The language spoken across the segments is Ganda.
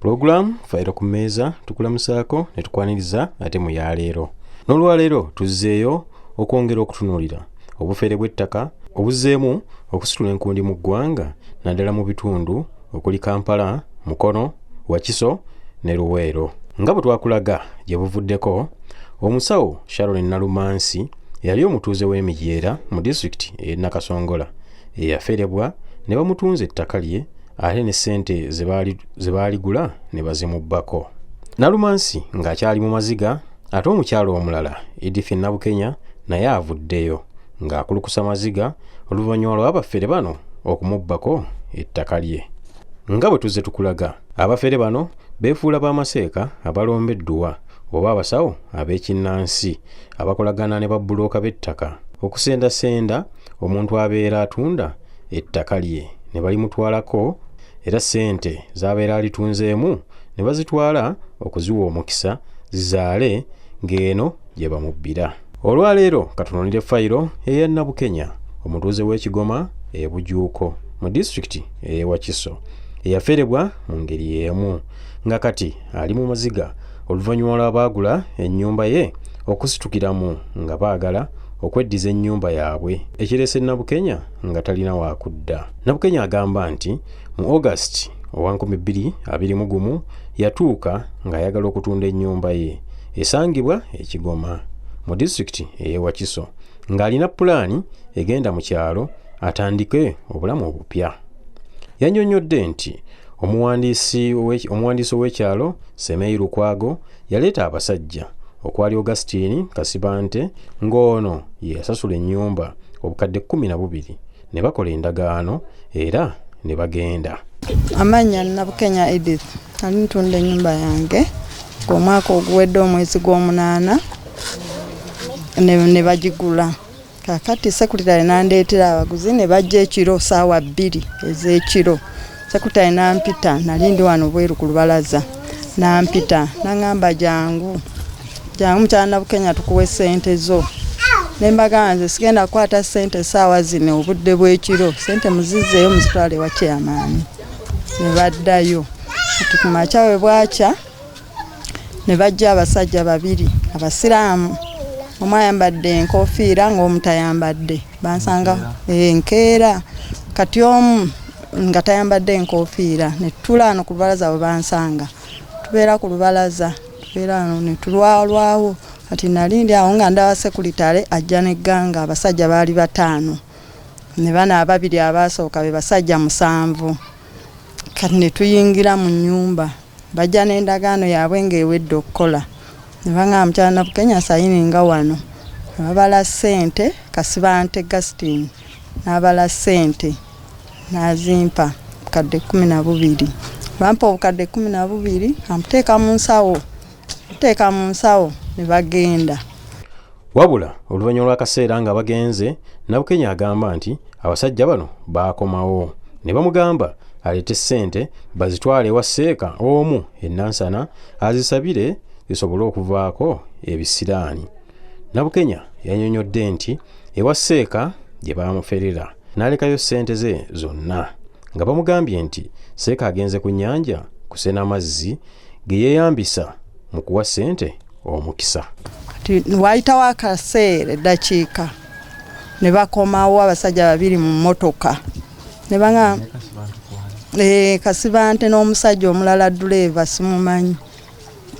Program Fayiro ku Mmeeza tukulamusaako ne tukwaniriza ate mu yaleero. N'olwaleero tuzzeeyo okwongera okutunuulira obufere bw'ettaka obuzzeemu okusitula enkundi mu ggwanga naddala mu bitundu okuli Kampala, Mukono, Wakiso ne Luweero. Nga bwe twakulaga gye buvuddeko, omusawo Sharon Nalumansi yali omutuuze w'emijeera mu disitulikiti e Nakasongola eyaferebwa ne bamutunza ettaka lye ate ne ssente ze baaligula ne bazimubbako. Nalumansi ng'akyali mu maziga ate omukyalo omulala Edith Nabukenya naye avuddeyo ng'akulukusa maziga oluvannyuma lw'abafere bano okumubbako ettaka lye. Nga bwe tuzze tukulaga, abafere bano beefuula Baseeka abalomba edduwa oba abasawo ab'ekinnansi abakolagana ne babbulooka b'ettaka okusendasenda omuntu abeera atunda ettaka lye ne balimutwalako era ssente z'abeera alitunzeemu ne bazitwala okuziwa omukisa zizaale ng'eno gye bamubbira. Olwaleero katunuulire Fayiro eya Nabukenya omutuuze w'e Kigoma e Bujuuko mu disitulikiti e Wakiso eyaferebwa mu ngeri y'emu nga kati ali mu maziga oluvannyuma lw'abaagula ennyumba ye okusitukiramu nga baagala okweddiza ennyumba yaabwe ekireese Nabukenya nga talina waakudda. Nabukenya agamba nti mu August owa 2021 yatuuka ng'ayagala okutunda ennyumba ye esangibwa e Kigoma mu disitulikiti e Wakiso ng'alina pulaani egenda mu kyalo atandike obulamu obupya. Yannyonnyodde nti omuwandiisi ow'ekyalo Semeyi Lukwago yaleeta abasajja okwali Augustine Kasibante ng'ono yasasula ennyumba obukadde 12 ne bakola endagaano era ne bagenda. Amanya Nabukenya Edith ali ntunda ennyumba yange ng'omwaka oguwedde omwezi gw'omunaana ne bagigula. Kakati sekuritale nandeetera abaguzi ne bajja ekiro ssaawa 2 ez'ekiro. Sekuritale nampita nali ndi wano bweru ku lubalaza nampita naŋŋamba jangu mukyala Nabukenya tukuwe ssente zo. Ne mbagamba nze sigenda kukwata ssente ssaawa zino obudde bw'ekiro, ssente muzizzeeyo muzitwale wa kyamaani. Ne baddayo kati ku makya bwe bwakya ne bajja abasajja 2 abasiraamu, omu ayambadde enkofiira ng'omu tayambadde. Bansanga enkeera kati omu nga tayambadde enkofiira ne tutula wano ku lubalaza bwe bansanga. Tubeera ku lubalaza tubeera wano ne tulwalwawo kati nali ndi awo nga ndaba sekuritale ajja n'egganga abasajja baali 5 ne bano 2 abaasooka be basajja 7 kati ne tuyingira mu nnyumba bajja n'endagaano yaabwe ng'ewedde okukola. Ne baŋŋamba mukyala Nabukenya sayininga wano ne babala ssente Kasibante Gastin n'abala ssente n'azimpa obukadde 12. Bampa obukadde 12 amuteeka mu nsawo ne bagenda. Wabula oluvannyuma lw'akaseera nga bagenze, Nabukenya agamba nti abasajja bano baakomawo ne bamugamba aleete ssente bazitwale ewa Seeka omu ennansana azisabire zisobole okuvaako ebisiraani. Nabukenya yannyonnyodde nti ewa Seeka gye baamuferera n'alekayo ssente ze zonna nga bamugambye nti Seeka agenze ku nnyanja kusena mazzi ge yeeyambisa mu kuwa ssente omukisa. Waayitawo akaseera eddakiika ne bakomawo abasajja 2 mu mmotoka ne baŋŋamba Kasibante n'omusajja omulala duleeva simumanyi.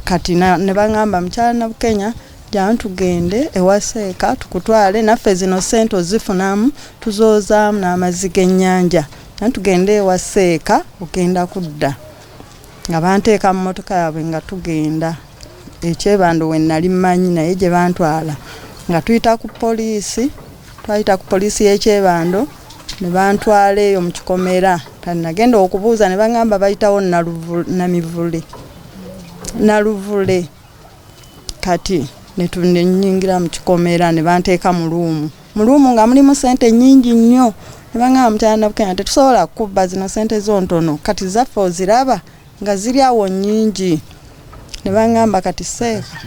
Kati ne baŋŋamba mukyala Nabukenya jangu tugende ewa Seeka tukutwale naffe zino ssente ozifunamu tuzoozaamu n'amazzi g'ennyanja. Tugende ewa Seeka ogenda kudda. Nga banteeka mu mmotoka yaabwe nga tugenda. Ekyebando we nali mmanyi naye gye bantwala nga tuyita ku poliisi y'ekyebando ne bantwala eyo mu kikomera. Kati nagenda okubuuza ne baŋŋamba bayitawo Naluvule. Kati ne tunyingira mu kikomera ne banteeka mu luumu nga mulimu ssente nnyingi nnyo. Ne baŋŋamba mukyala Nabukenya tetusobola kubba zino ssente zo ntono kati zaffe oziraba nga ziri awo nnyingi. Ne baŋŋamba kati Seeka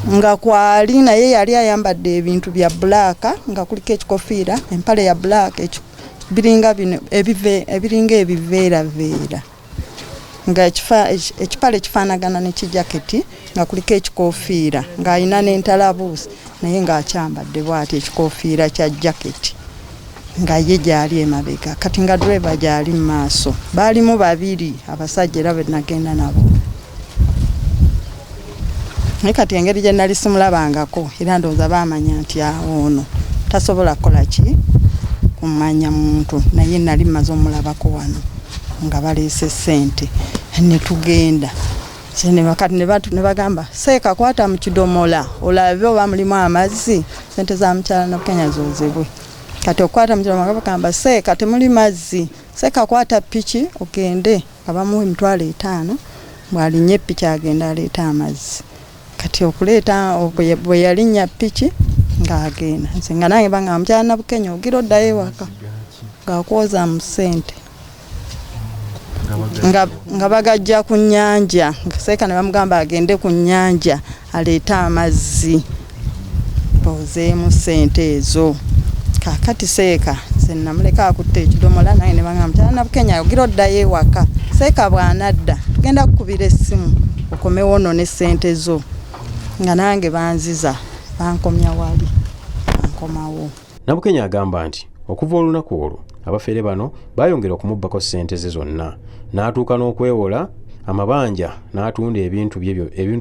nga kwali naye yali ayambadde ebintu bya black nga kuliko ekikofiira empale ya black biringa bino ebiringa ebiveeraveera nga ekipale kifaanagana ne kijaketi nga kuliko ekikoofiira ng'alina n'entalabuusi naye ng'akyambadde bw'ati ekikoofiira kya jaketi nga ye gyali emabega kati nga driver gyali mu maaso baalimu babiri abasajja era be nagenda nabo naye kati engeri gye nali simulabangako era ndowooza baamanya nti ono tasobola kukola ki kumanya muntu naye nali mmaze omulabako wano nga baleese ssente ne tugenda kati ne bagamba Seeka kwata mu kidomola olabe oba mulimu amazzi ssente za mukyala Nabukenya zoozebwe kati okwata mu kidomola bagamba Seeka temuli mazzi Seeka kwata piki ogende nga bamuwa $50 bw'alinnye piki agenda aleeta amazzi kati okuleeta bwe yalinnya piki ng'agenda nze nga nange banga mukyala Nabukenya ogira oddayo ewaka ng'akwoza mu ssente nga bagajja ku nnyanja Seeka ne bamugamba agende ku nnyanja aleete amazzi boozeemu ssente ezo kakati Seeka nze namuleka akutte ekidomola naye ne banga mukyala Nabukenya ogira oddayo ewaka Seeka bw'anadda tugenda kukubira essimu okomewo nno ne ssente zo nga nange banziza bankomya wali bankomawo. Nabukenya agamba nti okuva olunaku olwo abafere bano bayongera okumubbako ssente ze zonna n'atuuka n'okwewola amabanja n'atunda ebintu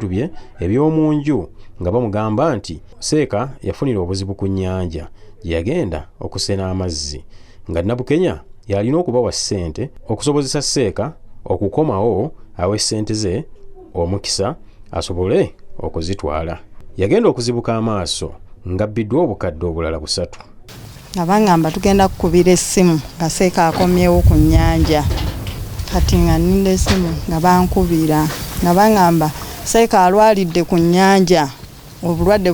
bye eby'omu nju nga bamugamba nti Seeka yafunira obuzibu ku nnyanja gye yagenda okusena amazzi nga Nabukenya yalina okubawa ssente okusobozesa Seeka okukomawo awe ssente ze omukisa asobole okuzitwala. Yagenda okuzibuka amaaso ng'abbiddwa obukadde obulala 3. Abangamba tugenda kukubira essimu nga Seeka akomyewo ku nnyanja kati nga nninda essimu nga bankubira nga bangamba Seeka alwalidde ku nnyanja obulwadde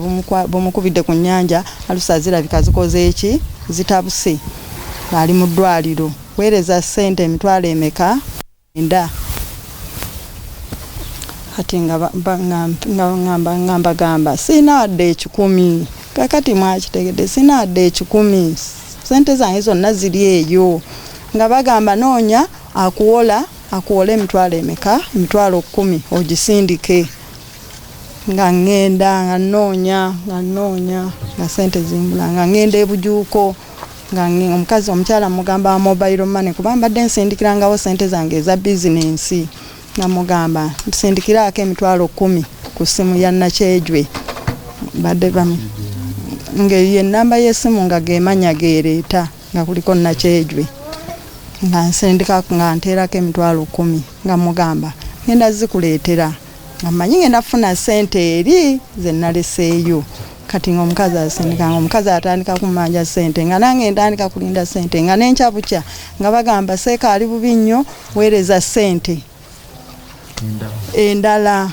bumukubidde ku nnyanja alusa zirabika zikoze eki zitabuse ali mu ddwaliro weereza ssente emitwalo emeka enda kati ngamba sina wadde 10 kakati mwakitegedde sina wadde 10 ssente zange zonna ziri eyo nga bagamba noonya akuwola emitwalo emeka emitwalo 10 ogisindike nga ngenda nga noonya nga ssente zimbula nga ngenda e Bujuuko nga omukazi omukyala mugamba mobile money kuba mbadde nsindikirangawo ssente zange eza bizinensi nga mugamba nsindikiraako emitwalo 10 ku ssimu ya Nakyejwe badde bamu ngeri ennamba y'essimu nga gemanya gereeta nga kuliko Nakyejwe nga nsindika nga nteerako emitwalo 10 nga mugamba ngenda zikuleetera nga manyi ngenda funa ssente eri ze naleseeyo kati ng'omukazi asindika ng'omukazi atandika kumanja ssente nga nange ntandika kulinda ssente nga n'enkya bukya nga bagamba Seeka ali bubi nnyo weereza ssente endala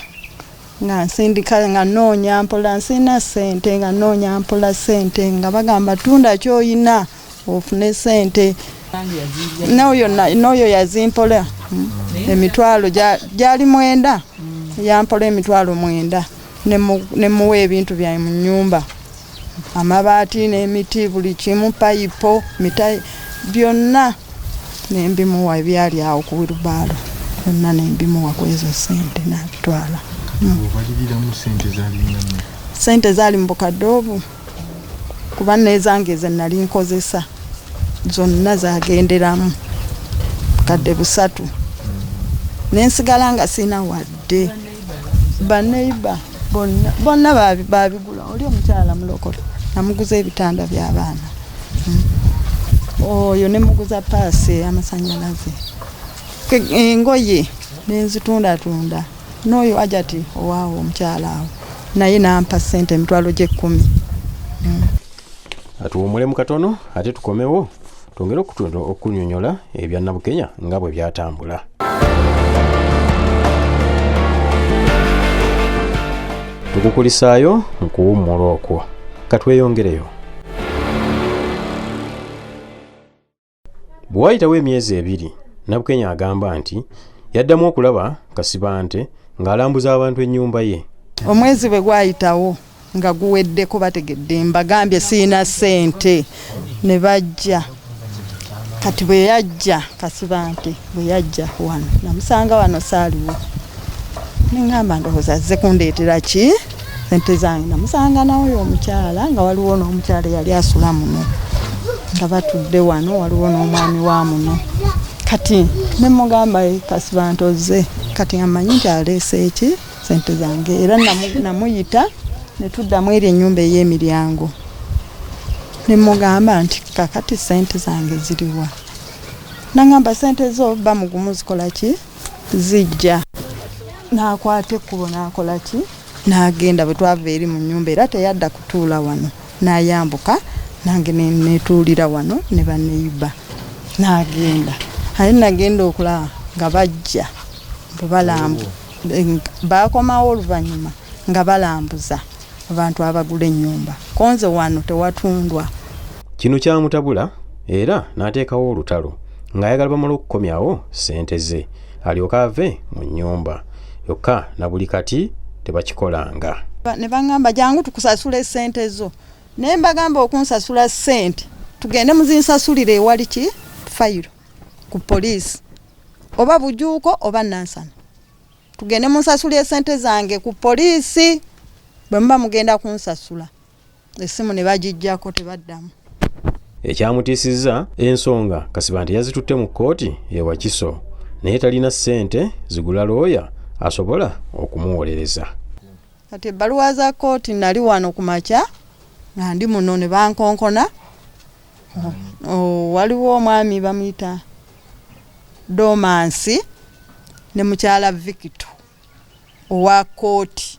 nga nsindika nga noonya mpola nsina ssente nga noonya mpola ssente nga bagamba tunda ky'oyina ofune ssente n'oyo yazimpola emitwalo gyali 9 yampola emitwalo 9 ne muwa ebintu bya mu nnyumba amabaati n'emiti buli kimu payipo mitayi byonna nembimuwa ebyali awo ku wirubaalo byonna nembimuwa kwezo ssente n'abitwala. Ssente zaali mu bukadde obwo kuba n'ezange ze nali nkozesa zonna zagenderamu bukadde 3 nensigala nga sina wadde baneiba bonna babigula oli omukyala mulokole namuguza ebitanda by'abaana oyo nemuguza paasi amasanyalaze engoye nenzitunda n'oyo ajati owaawo omukyala awo naye nampa ssente emitwalo gye 10. Atuwumulemu katono ate tukomewo twongere okunyonyola ebya Nabukenya nga bwe byatambula. Tukukulisaayo nkuwummula okwo katweyongereyo. Bwe wayitawo emyezi 2 Nabukenya agamba nti yaddamu okulaba Kasibante ng'alambuza abantu ennyumba ye. Omwezi bwe gwayitawo nga guweddeko bategedde mbagambye siina ssente ne bajja kati bwe yajja kasiba nti bwe yajja wano namusanga wano saaliwo nengamba ndowooza azze kundeetera ki sente zange namusanga nawe omukyala nga waliwo n'omukyala yali asula muno nga batudde wano waliwo n'omwami wa muno kati nemugamba kasiba nti ozze kati amanyi nti aleese eki sente zange era namuyita netuddamu eri ennyumba ey'emiryango nemugamba nti kakati sente zange ziriwa nangamba sente zo bamugumu zikola ki zijja nakwata ekkubo nakola ki nagenda bwe twava eri mu nnyumba era teyadda kutuula wano nayambuka nange netuulira wano ne baneiba nagenda aye nagenda okulaba nga bajja bwebalambu bakomawo oluvannyuma nga balambuza abantu abagula ennyumba konze wano tewatundwa. Kino kyamutabula era n'ateekawo olutalo ng'ayagala bamala okukomyawo ssente ze alyoka ave mu nnyumba yokka na buli kati tebakikolanga. Ne baŋŋamba jangu tukusasula ssente zo naye mbagamba okunsasula ssente tugende muzinsasulire ewali ki Fayiro ku poliisi oba Bujuuko oba Nansana tugende munsasule ssente zange ku poliisi bwe muba mugenda kunsasula essimu ne bagijjako tebaddamu. Ekyamutiisizza ensonga kasiba nti yazitutte mu kkooti ewakiso naye talina ssente zigula looya asobola okumuwolereza. Kati ebbaluwa za kkooti nali wano ku makya nga ndi muno ne bankonkona waliwo omwami bamuyita Domansi ne mukyala Vikito owa kkooti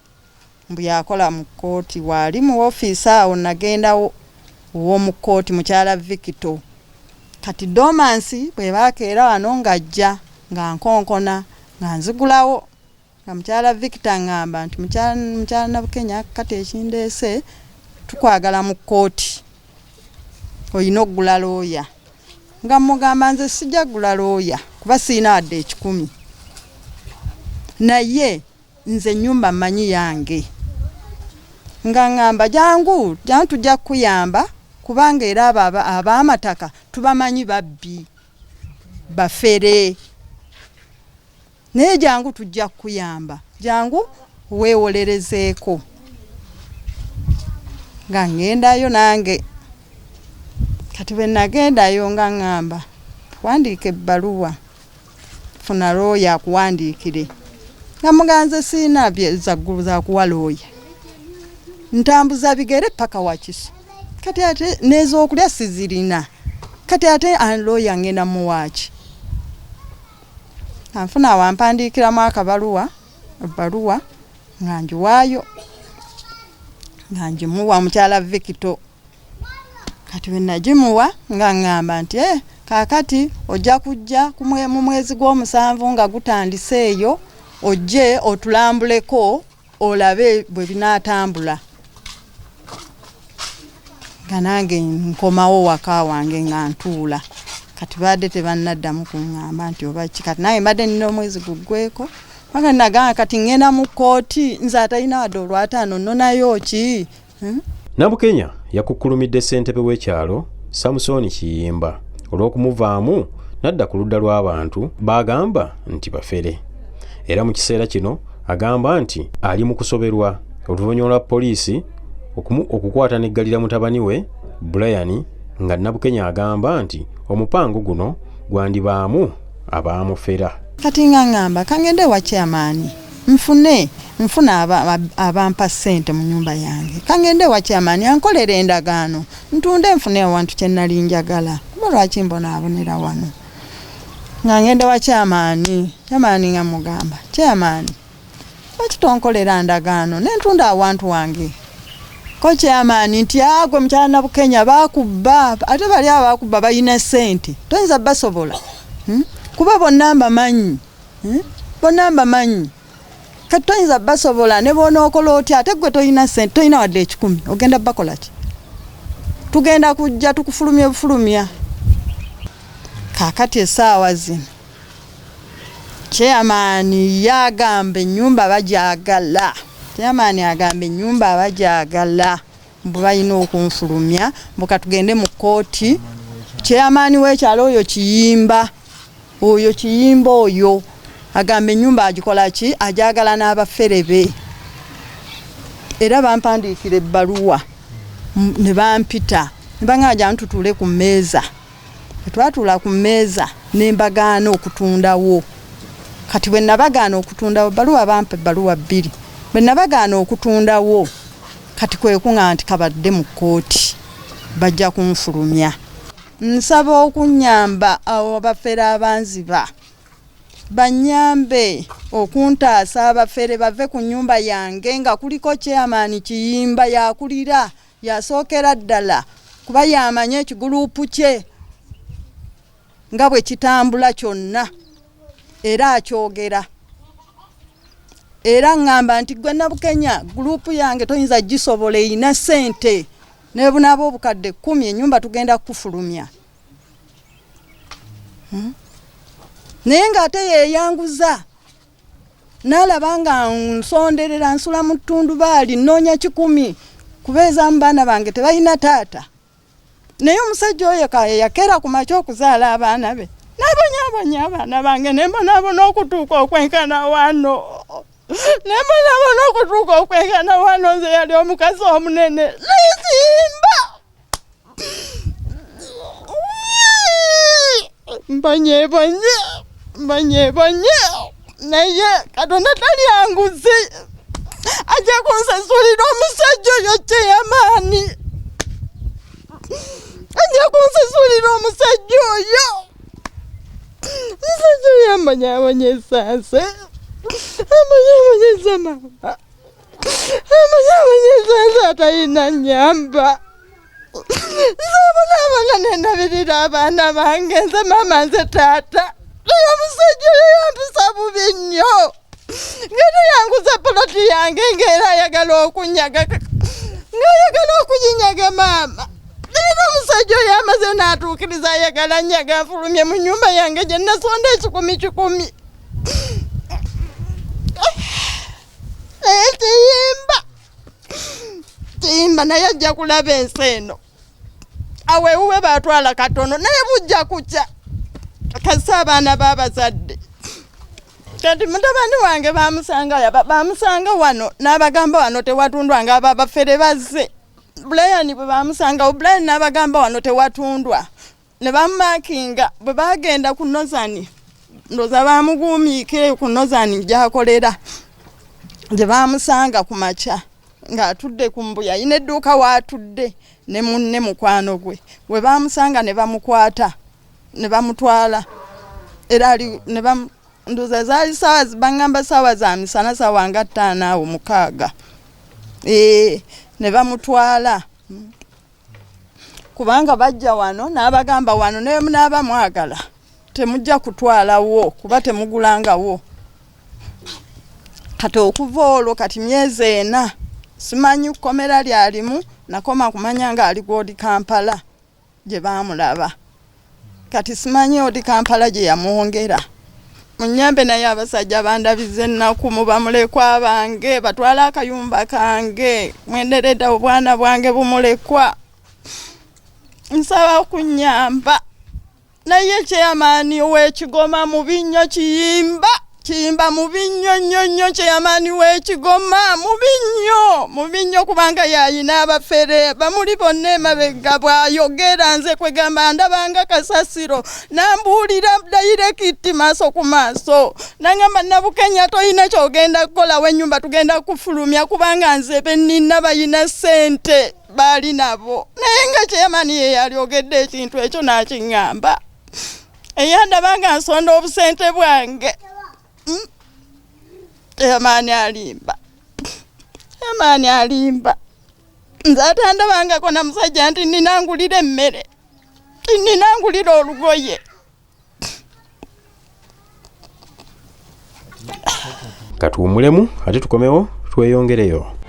mbu yakola mu kkooti wali mu ofiisi awo nagendawo ow'omu kkooti mukyala Vikito kati Domansi bwe baakeera wano ng'ajja nga nkonkona nga nzigulawo nga mukyala Vikito ngamba nti mukyala Nabukenya kati ekindeese tukwagala mu kkooti oyina okugula looya nga mugamba nze sijja gula looya kuba siina wadde 10 naye nze ennyumba mmanyi yange nga ngamba jangu tujja kuyamba kubanga era ab'amataka tubamanyi babbi bafere naye jangu tujja kuyamba jangu weewolerezeeko nga ngendayo nange kati bwe nagendayo nga ngamba wandiika ebbaluwa funa looya akuwandiikire nga muganze siina zaggulu za kuwa looya ntambuza bigere paka wakiso kati ate n'ez'okulya sizirina kati ate looya ngenda muwaaki anfuna wampandiikiramu akabaluwa ebbaluwa nga njiwaayo nga njimuwa mukyala Vikito kati bwe nagimuwa nga ngamba nti kaakati ojja kujja mu mwezi gw'omusanvu nga gutandiseeyo ojje otulambuleko olabe bwe binaatambula nga nange nkomawo waka wange nga ntuula kati badde tebannaddamu kuŋŋamba nti oba ki kati nange mbadde nina omwezi guggweko maka nagamba kati ngenda mu kkooti nze atalina wadde olwataano nnonayo ki. Nabukenya yakukkulumidde ssentebe w'ekyalo Samusoni Kiyimba olw'okumuvaamu n'adda ku ludda lw'abantu bagamba nti bafere era mu kiseera kino agamba nti ali mu kusoberwa oluvannyuma lwa poliisi okukwata n'eggalira mutabani we Brian nga Nabukenya agamba nti omupango guno gwandibaamu abaamufera. Kati nga ngamba kangende wa chairman nfuna abampa ssente mu nnyumba yange kangende wa chairman yankolera endagaano ntunde nfune awantu kye nali njagala kuba lwaki mbonaabonera wano nga ngende wa chairman nga mugamba chairman lwaki tonkolera ndagaano nentunda awantu wange ko chairman nti agwe mukyala Nabukenya bakubba ate bali abakubba balina ssente toyinza basobola kuba bonna mbamanyi bonna mbamanyi kati toyinza basobola ne bonookola otya ate gwe toyina ssente toyina wadde 10 ogenda bakola ki tugenda kujja tukufulumya bufulumya kaakati essaawa zino chairman yagamba ennyumba bajagala chairman agamba ennyumba bajagala mbu balina okunfulumya mbu katugende mu kkooti chairman w'ekyalo oyo kiyimba oyo agamba ennyumba agikola ki ajagala n'abafere be era bampandiikira ebbaluwa ne bampita ne bangaaja ntutuule ku mmeeza twatuula ku mmeeza ne mbagaana okutundawo kati bwe nabagaana okutundawo baluwa bampa ebbaluwa 2 bwe nabagaana okutundawo kati kwe kuŋŋa nti kabadde mu kkooti bajja kunfulumya nsaba okunnyamba abo abafere abanziba banyambe okuntaasa abafere bave ku nnyumba yange nga kuliko chairman kiyimba yakulira yasookera ddala kuba yamanye ekiguruupu kye nga bwe kitambula kyonna era akyogera era ngamba nti gwe Nabukenya guruupu yange toyinza gisobola eyina ssente nebunaba obukadde 10 ennyumba tugenda kufulumya naye ng'ate yeeyanguza n'alaba nga nsonderera nsula mu ttundubaali nnoonya 10 kubeeza mu baana bange tebalina taata naye omusajja oyo yakera ku makya okuzaala abaana be n'abonyabonya abaana bange nembonaabona okutuuka okwenkana wano nembonaabona okutuuka okwenkana wano nze yali omukazi omunene nayizimba mbanyebonye naye Katonda talyanguzi ajja kunsasulira omusajja oyo kyeyamaani ajja kunsasulira omusajja oyo ambanyabonye esanse ambanyabonye esamama ambanyabonye esanse atalina nnyamba nzabonabanga nendabirira abaana bange nze mama nze taata naye omusajja oyo yampisa bubi nnyo ng'eteyanguza poloti yange ng'era ayagala okunyaga ng'ayagala okuginyaga maama naye omusajja oyo amaze n'atuukiriza ayagala nnyaga afulumye mu nnyumba yange gye nasonda 10 naye kiyimba naye ajja kulaba ensi eno awewuwe batwala katono naye bujja kukya kasi abaana b'abazadde kati mutabani wange bamusanga wano n'abagamba wano tewatundwa nga abafere bazze Brian bwe bamusanga Brian n'abagamba wano tewatundwa ne bamumakinga bwe bagenda ku Nozani ndoza bamuguumiikire ku Nozani gy'akolera gye bamusanga ku makya ng'atudde ku mbuya yina edduuka waatudde ne munne mukwano gwe we bamusanga ne bamukwata ne bamutwala era ali ne ndoza zaali saawa bangamba saawa za misana saawa nga 5 awo 6 ne bamutwala kubanga bajja wano n'abagamba wano ne munaba mwagala temujja kutwalawo kuba temugulangawo kati okuva olwo kati myezi 4 simanyi kukomera lyalimu nakoma kumanya nga ali godi Kampala gye baamulaba kati simanyi odi Kampala gye yamuwongera munyambe naye abasajja bandabize ennaku mubamulekwa bange batwala akayumba kange mwendereda obwana bwange bumulekwa nsaba okunyamba naye chairman w'Ekigoma mu binnyo kiyimba mu binnyo nnyo chairman w'Ekigoma mu binnyo kubanga yayina abafere bamuli bonna emabega bw'ayogera nze kwegamba ndabanga kasasiro nambuulira direct maaso ku maaso nangamba Nabukenya toyina kyogenda kukola w'ennyumba tugenda kufulumya kubanga nze bennina bayina ssente baali nabo naye nga chairman ye yalyogedde ekintu ekyo n'akiŋŋamba eyandabanga nsonda obusente bwange Yamani alimba nze atandabangako na musajja nti ninangulira emmere ninangulira olugoye katuwumulemu ate tukomewo tweyongereyo